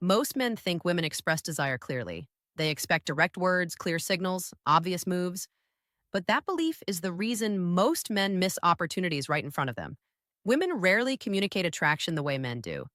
Most men think women express desire clearly. They expect direct words, clear signals, obvious moves. But that belief is the reason most men miss opportunities right in front of them. Women rarely communicate attraction the way men do.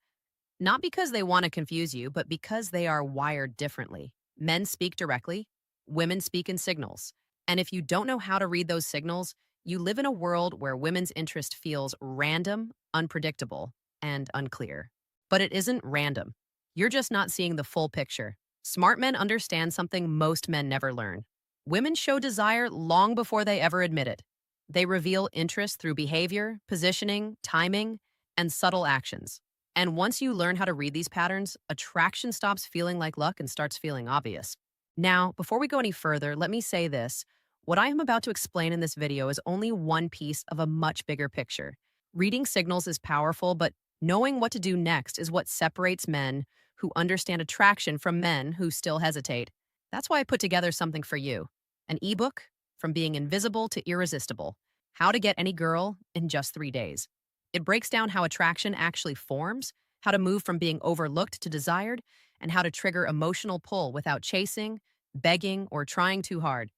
Not because they want to confuse you, but because they are wired differently. Men speak directly, women speak in signals. And if you don't know how to read those signals, you live in a world where women's interest feels random, unpredictable, and unclear. But it isn't random. You're just not seeing the full picture. Smart men understand something most men never learn. Women show desire long before they ever admit it. They reveal interest through behavior, positioning, timing, and subtle actions. And once you learn how to read these patterns, attraction stops feeling like luck and starts feeling obvious. Now, before we go any further, let me say this. What I am about to explain in this video is only one piece of a much bigger picture. Reading signals is powerful, but knowing what to do next is what separates men who understand attraction from men who still hesitate. That's why I put together something for you. An ebook, From Being Invisible to Irresistible: How to Get Any Girl in Just 3 Days. It breaks down how attraction actually forms, how to move from being overlooked to desired, and how to trigger emotional pull without chasing, begging, or trying too hard.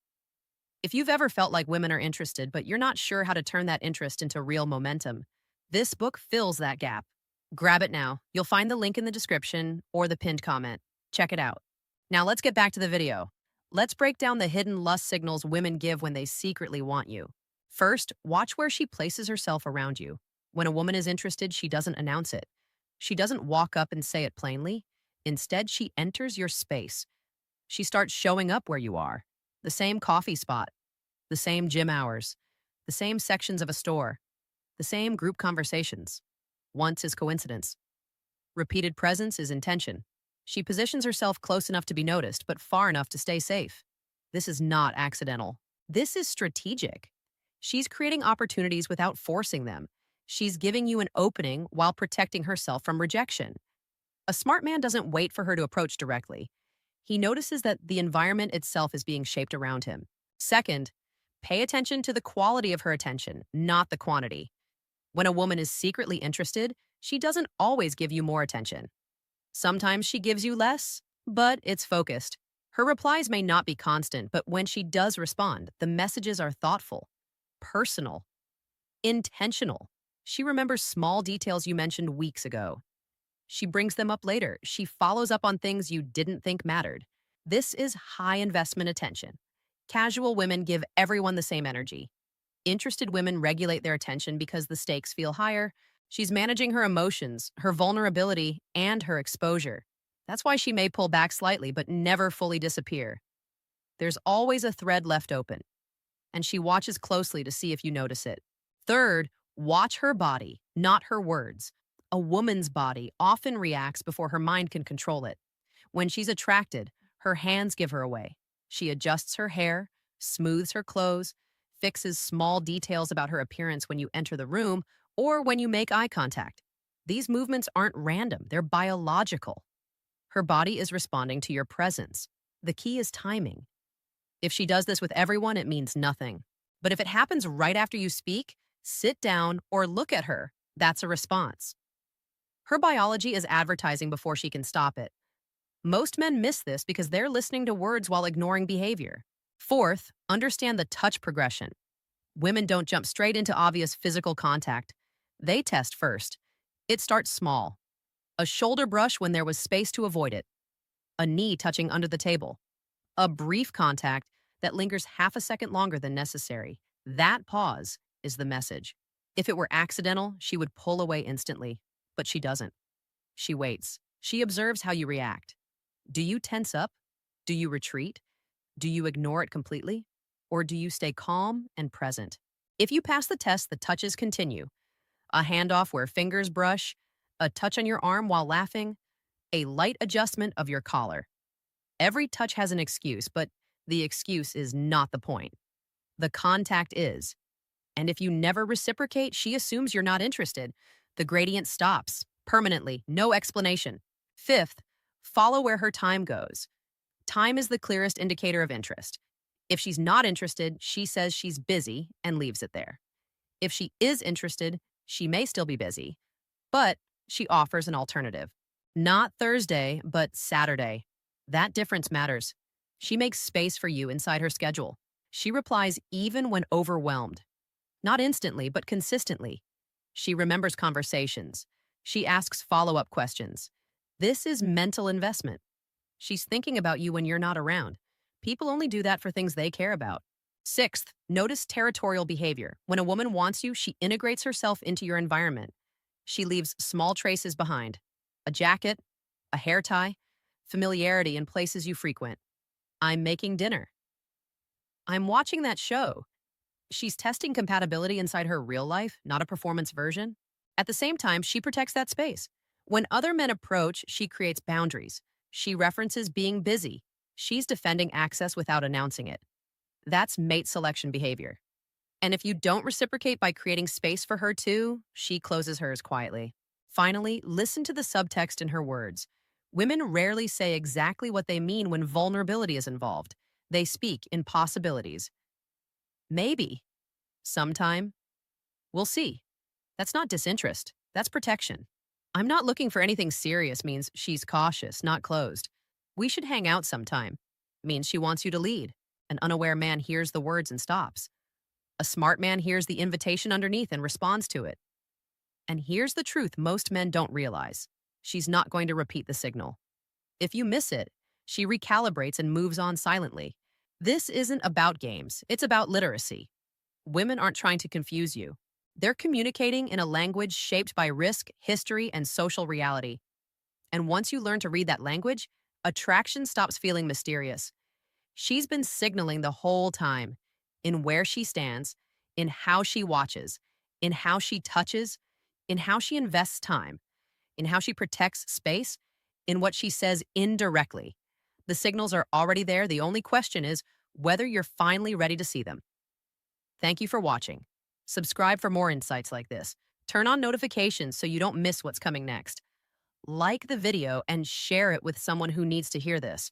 If you've ever felt like women are interested, but you're not sure how to turn that interest into real momentum, this book fills that gap. Grab it now. You'll find the link in the description or the pinned comment. Check it out. Now let's get back to the video. Let's break down the hidden lust signals women give when they secretly want you. First, watch where she places herself around you. When a woman is interested, she doesn't announce it. She doesn't walk up and say it plainly. Instead, she enters your space. She starts showing up where you are. The same coffee spot, the same gym hours, the same sections of a store, the same group conversations. Once is coincidence. Repeated presence is intention. She positions herself close enough to be noticed, but far enough to stay safe. This is not accidental. This is strategic. She's creating opportunities without forcing them. She's giving you an opening while protecting herself from rejection. A smart man doesn't wait for her to approach directly. He notices that the environment itself is being shaped around him. Second, pay attention to the quality of her attention, not the quantity. When a woman is secretly interested, she doesn't always give you more attention. Sometimes she gives you less, but it's focused. Her replies may not be constant, but when she does respond, the messages are thoughtful, personal, intentional. She remembers small details you mentioned weeks ago. She brings them up later. She follows up on things you didn't think mattered. This is high investment attention. Casual women give everyone the same energy. Interested women regulate their attention because the stakes feel higher. She's managing her emotions, her vulnerability, and her exposure. That's why she may pull back slightly but never fully disappear. There's always a thread left open, and she watches closely to see if you notice it. Third, watch her body, not her words. A woman's body often reacts before her mind can control it. When she's attracted, her hands give her away. She adjusts her hair, smooths her clothes, fixes small details about her appearance when you enter the room or when you make eye contact. These movements aren't random, they're biological. Her body is responding to your presence. The key is timing. If she does this with everyone, it means nothing. But if it happens right after you speak, sit down, or look at her, that's a response. Her biology is advertising before she can stop it. Most men miss this because they're listening to words while ignoring behavior. Fourth, understand the touch progression. Women don't jump straight into obvious physical contact. They test first. It starts small. A shoulder brush when there was space to avoid it. A knee touching under the table. A brief contact that lingers half a second longer than necessary. That pause is the message. If it were accidental, she would pull away instantly. But she doesn't. She waits. She observes how you react. Do you tense up? Do you retreat? Do you ignore it completely? Or do you stay calm and present? If you pass the test, the touches continue. A handoff where fingers brush, a touch on your arm while laughing, a light adjustment of your collar. Every touch has an excuse, but the excuse is not the point. The contact is. And if you never reciprocate, she assumes you're not interested. The gradient stops, permanently, no explanation. Fifth, follow where her time goes. Time is the clearest indicator of interest. If she's not interested, she says she's busy and leaves it there. If she is interested, she may still be busy, but she offers an alternative. Not Thursday, but Saturday. That difference matters. She makes space for you inside her schedule. She replies even when overwhelmed. Not instantly, but consistently. She remembers conversations. She asks follow up questions. This is mental investment. She's thinking about you when you're not around. People only do that for things they care about. Sixth, notice territorial behavior. When a woman wants you, she integrates herself into your environment. She leaves small traces behind: a jacket, a hair tie, familiarity in places you frequent. I'm making dinner. I'm watching that show. She's testing compatibility inside her real life, not a performance version. At the same time, she protects that space. When other men approach, she creates boundaries. She references being busy. She's defending access without announcing it. That's mate selection behavior. And if you don't reciprocate by creating space for her too, she closes hers quietly. Finally, listen to the subtext in her words. Women rarely say exactly what they mean when vulnerability is involved. They speak in possibilities. Maybe. Sometime. We'll see. That's not disinterest. That's protection. I'm not looking for anything serious means she's cautious, not closed. We should hang out sometime means she wants you to lead. An unaware man hears the words and stops. A smart man hears the invitation underneath and responds to it. And here's the truth most men don't realize. She's not going to repeat the signal. If you miss it, she recalibrates and moves on silently. This isn't about games. It's about literacy. Women aren't trying to confuse you. They're communicating in a language shaped by risk, history, and social reality. And once you learn to read that language, attraction stops feeling mysterious. She's been signaling the whole time, in where she stands, in how she watches, in how she touches, in how she invests time, in how she protects space, in what she says indirectly. The signals are already there. The only question is whether you're finally ready to see them. Thank you for watching. Subscribe for more insights like this. Turn on notifications so you don't miss what's coming next. Like the video and share it with someone who needs to hear this.